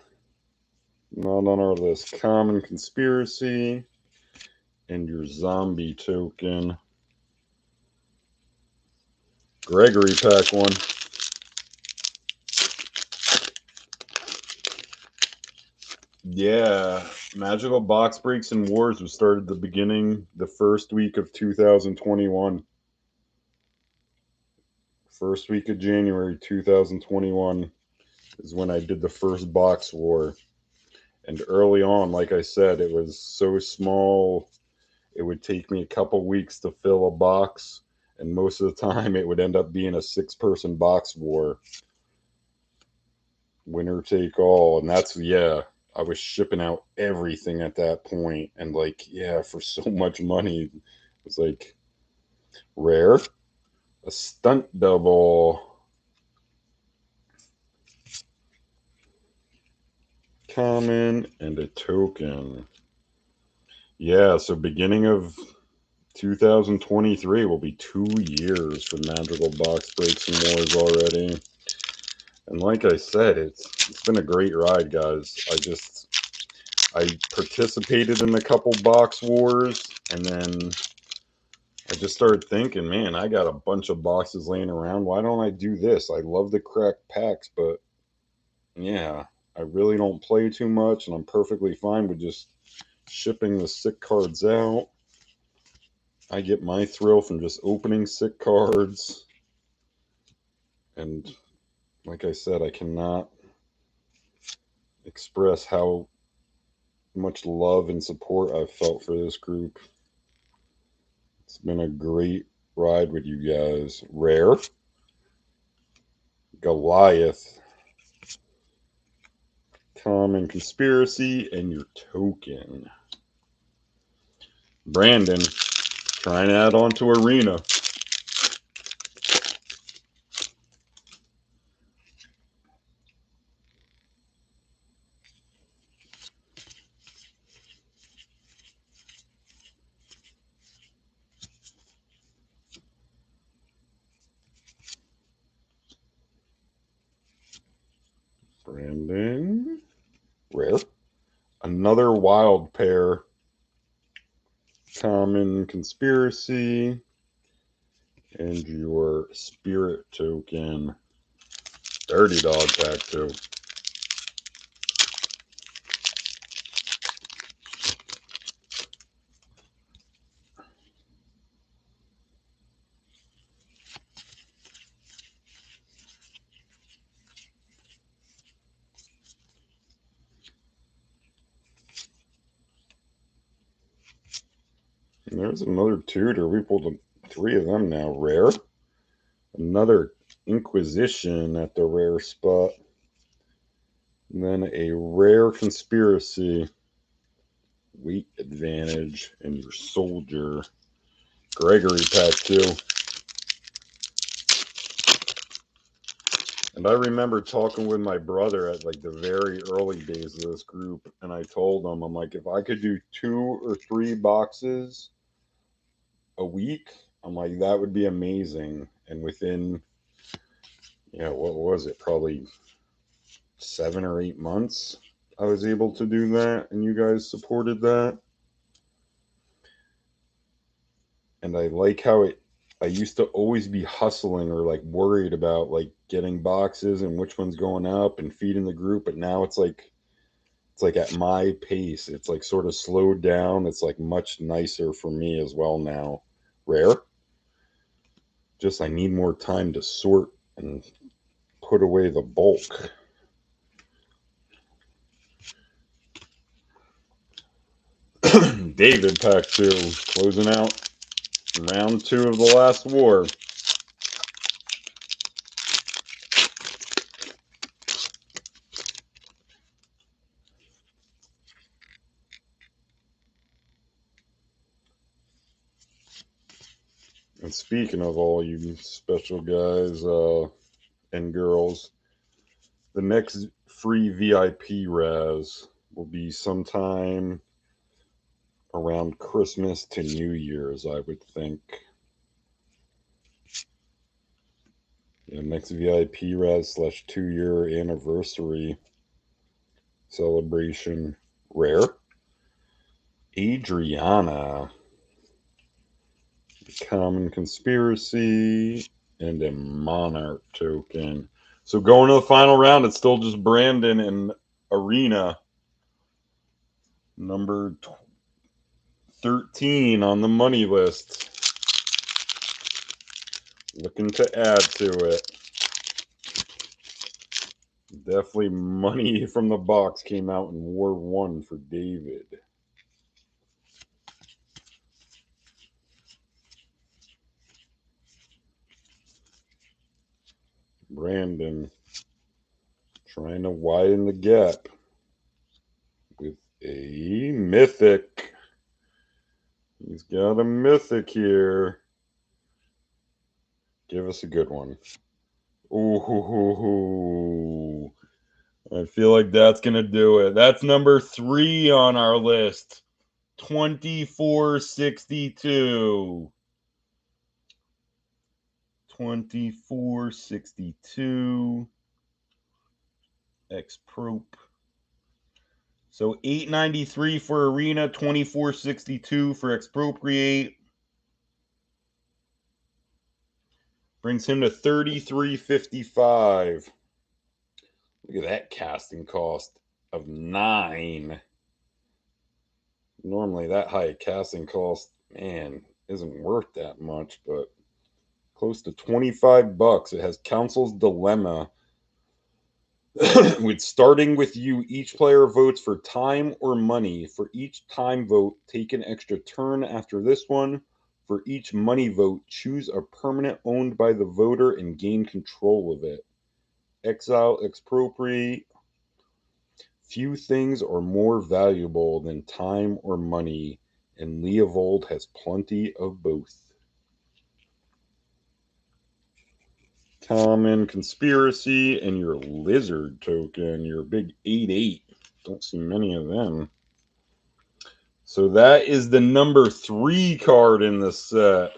Not on our list. Common Conspiracy. And your zombie token. Gregory, pack 1. Yeah. Magical Box Breaks and Wars was started the first week of 2021. First week of January 2021 is when I did the first box war. And early on, like I said, it was so small, it would take me a couple weeks to fill a box. And most of the time, it would end up being a 6-person box war. Winner take all. And that's, yeah, I was shipping out everything at that point. And like, yeah, for so much money, it was like rare. A stunt double. Common and a token. Yeah, so beginning of 2023 will be 2 years for Magical Box Breaks and Wars already. And like I said, it's been a great ride, guys. I participated in a couple box wars, and then I just started thinking, man, I got a bunch of boxes laying around. Why don't I do this? I love the crack packs, but yeah, I really don't play too much, and I'm perfectly fine with just shipping the sick cards out. I get my thrill from just opening sick cards. And like I said, I cannot express how much love and support I've felt for this group. It's been a great ride with you guys. Rare. Goliath. Common Conspiracy and your token. Brandon. Trying to add on to Arena. Brandon. Rare. Another wild pair. Common Conspiracy. And your Spirit token. Dirty Dog pack too. And there's another tutor. We pulled 3 of them now. Rare. Another Inquisition at the rare spot. And then a rare Conspiracy. Weight advantage. And your Soldier. Gregory pack too. And I remember talking with my brother at like the very early days of this group. And I told him, I'm like, if I could do 2 or 3 boxes a week, I'm like, that would be amazing. And within, what was it? Probably 7 or 8 months, I was able to do that. And you guys supported that. And I like how I used to always be hustling or like worried about like getting boxes and which one's going up and feeding the group. But now it's like at my pace. It's like sort of slowed down. It's like much nicer for me as well now. Rare. Just I need more time to sort and put away the bulk. David pack 2, closing out round 2 of the last war. And speaking of all you special guys and girls, the next free VIP Raz will be sometime around Christmas to New Year's, I would think. Next VIP Raz / 2-year anniversary celebration. Rare. Adriana. Common Conspiracy. And a Monarch token. So going to the final round, it's still just Brandon and Arena. Number 13 on the money list. Looking to add to it. Definitely money from the box came out in War 1 for David. Brandon trying to widen the gap with a mythic. He's got a mythic here. Give us a good one. Ooh. I feel like that's going to do it. That's number 3 on our list. 2462. 2462. Exprop. So 893 for Arena, 2462 for Expropriate. Brings him to 3355. Look at that casting cost of 9. Normally that high casting cost, man, isn't worth that much, but close to $25. It has Council's Dilemma. With starting with you, each player votes for time or money. For each time vote, take an extra turn after this one. For each money vote, choose a permanent owned by the voter and gain control of it. Exile, expropriate. Few things are more valuable than time or money, and Leovold has plenty of both. Common conspiracy and your lizard token, your big 8/8. Don't see many of them. So that is the number 3 card in the set.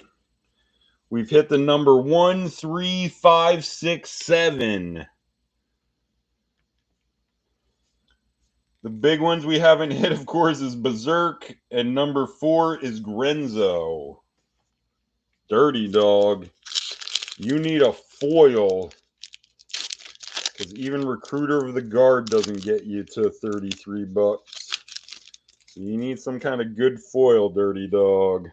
We've hit the number 1, 3, 5, 6, 7. The big ones we haven't hit, of course, is Berserk, and number 4 is Grenzo. Dirty dog. You need a foil, because even Recruiter of the Guard doesn't get you to $33. So you need some kind of good foil, dirty dog.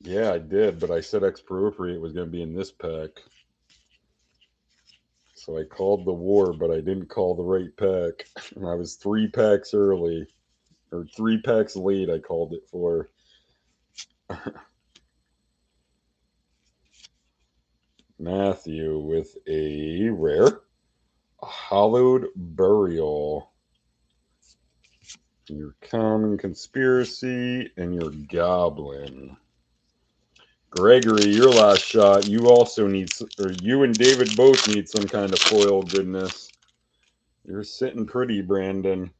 Yeah, I did, but I said Expropriate was going to be in this pack. So I called the war, but I didn't call the right pack. And I was 3 packs early, or 3 packs late, I called it for. Matthew with a rare. A Hallowed Burial. Your Common Conspiracy and your Goblin. Gregory, your last shot. You also need, or you and David both need some kind of foil goodness. You're sitting pretty, Brandon.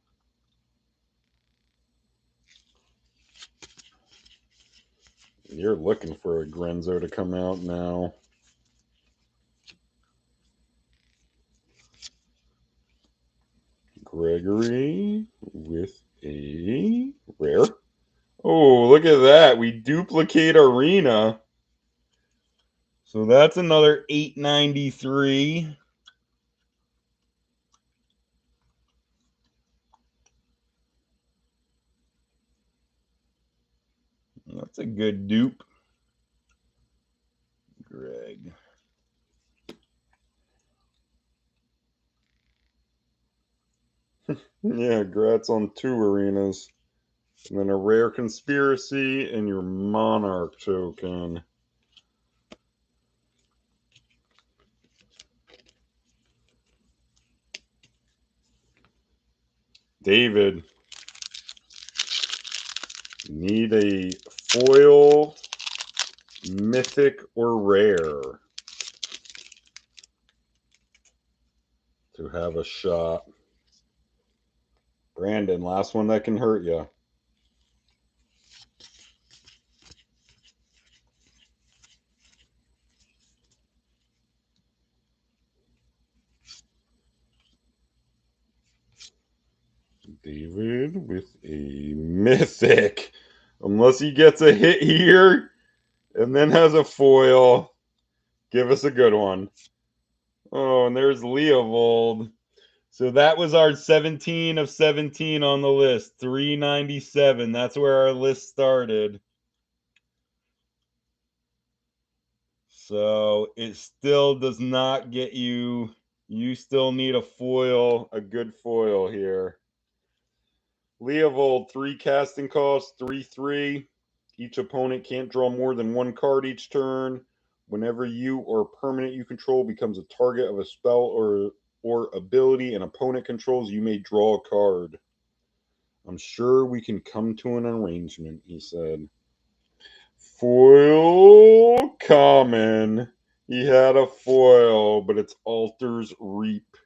You're looking for a Grenzo to come out now. Gregory with a rare. Oh, look at that. We duplicate Arena. So that's another 893. That's a good dupe. Greg. Yeah, grats on 2 arenas. And then a rare conspiracy and your Monarch token. David. Need a foil, mythic, or rare to have a shot. Brandon, last one that can hurt you. David with a mythic. Unless he gets a hit here and then has a foil. Give us a good one. Oh, and there's Leovold. So that was our 17 of 17 on the list. 397. That's where our list started. So it still does not get you. You still need a foil, a good foil here. Leovold, 3 casting costs, 3/3. Each opponent can't draw more than 1 card each turn. Whenever you or a permanent you control becomes a target of a spell or ability an opponent controls, you may draw a card. I'm sure we can come to an arrangement, he said. Foil common. He had a foil, but it's Altar's Reap.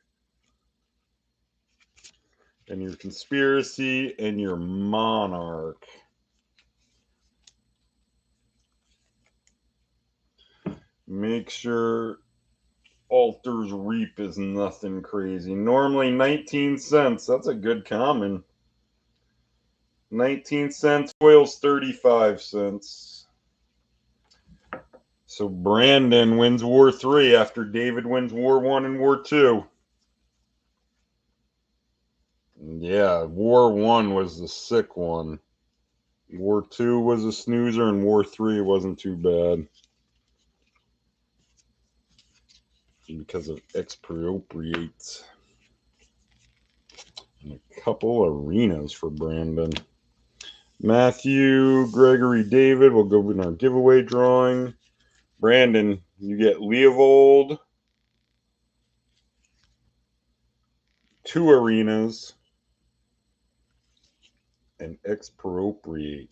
And your Conspiracy and your Monarch. Make sure Altar's Reap is nothing crazy. Normally 19 cents. That's a good common. 19 cents. Foil's 35 cents. So Brandon wins War 3 after David wins War 1 and War 2. Yeah, War 1 was the sick one. War 2 was a snoozer, and War 3 wasn't too bad. Because of Expropriate. And a couple arenas for Brandon. Matthew, Gregory, David will go in our giveaway drawing. Brandon, you get Leovold, 2 arenas, and Expropriate.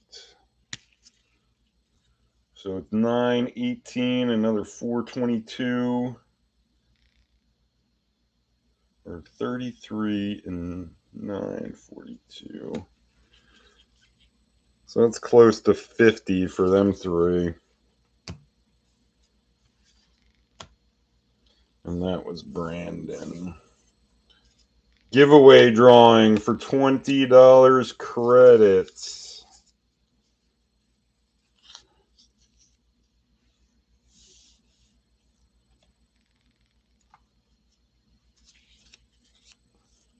So it's 9, 18, another 422, or 33 and 9, 42. So that's close to 50 for them 3. And that was Brandon. Giveaway drawing for $20 credits.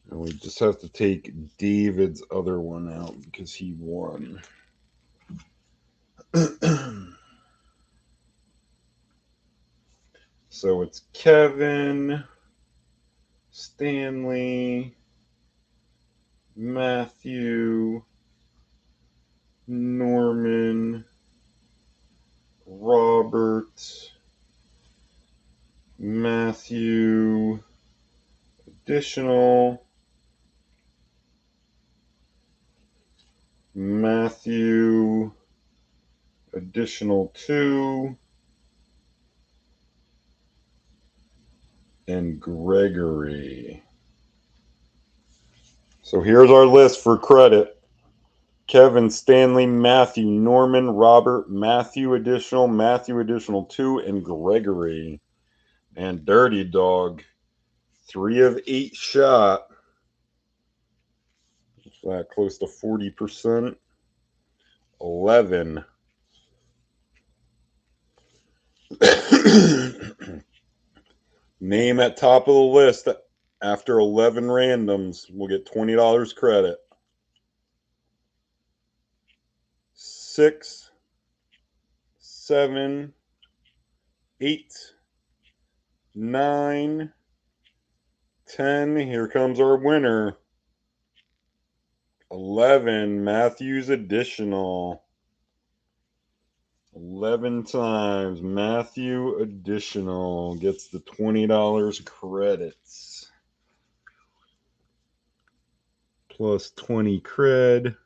And we just have to take David's other one out because he won. So it's Kevin, Stanley, Matthew, Norman, Robert, Matthew, additional, Matthew, additional 2, and Gregory. So here's our list for credit. Kevin, Stanley, Matthew, Norman, Robert, Matthew additional 2, and Gregory. And Dirty Dog, 3 of 8 shot. Is that close to 40%? 11. Name at top of the list after 11 randoms will get $20 credit. 6, 7, 8, 9, 10. Here comes our winner. 11. Matthew's additional. 11 times. Matthew additional gets the $20 credits. Plus 20 cred.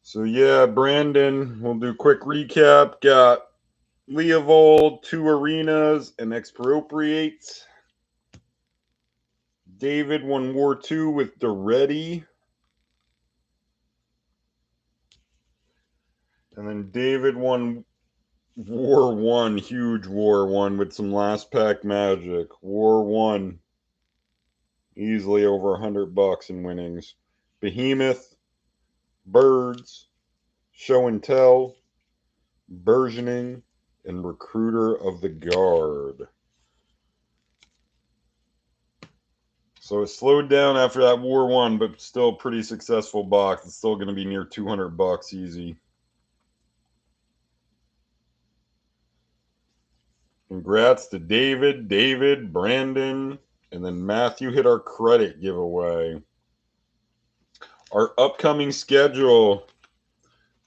So yeah, Brandon, we'll do a quick recap. Got Leovold, 2 arenas, and Expropriate. David won War 2 with Daretti. And then David won War 1, huge War 1 with some last pack magic. War 1, easily over $100 in winnings. Behemoth, Birds, ShowTell, Burgeoning, and Recruiter of the Guard. So it slowed down after that War 1, but still a pretty successful box. It's still going to be near $200 easy. Congrats to David, Brandon, and then Matthew hit our credit giveaway. Our upcoming schedule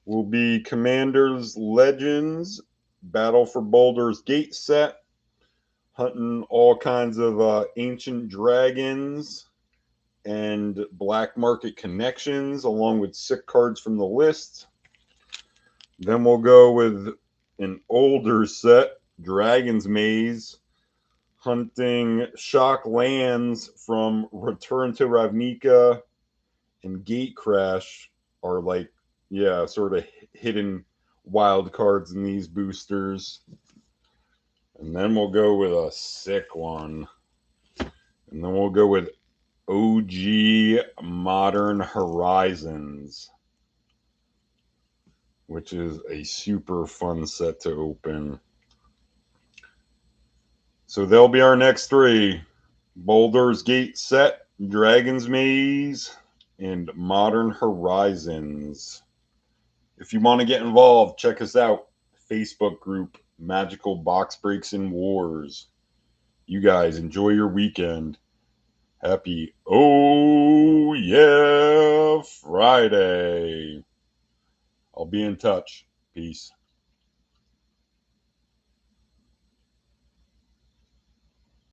will be Commander's Legends, Battle for Baldur's Gate set, hunting all kinds of ancient dragons and black market connections, along with sick cards from the list. Then we'll go with an older set, Dragon's Maze, hunting shock lands from Return to Ravnica and Gate Crash are like, yeah, sort of hidden wild cards in these boosters. And then we'll go with a sick one. And then we'll go with OG Modern Horizons, which is a super fun set to open. So they'll be our next three: Baldur's Gate set, Dragon's Maze, and Modern Horizons. If you want to get involved, check us out. Facebook group, Magical Box Breaks and Wars. You guys enjoy your weekend. Happy Oh Yeah Friday. I'll be in touch. Peace.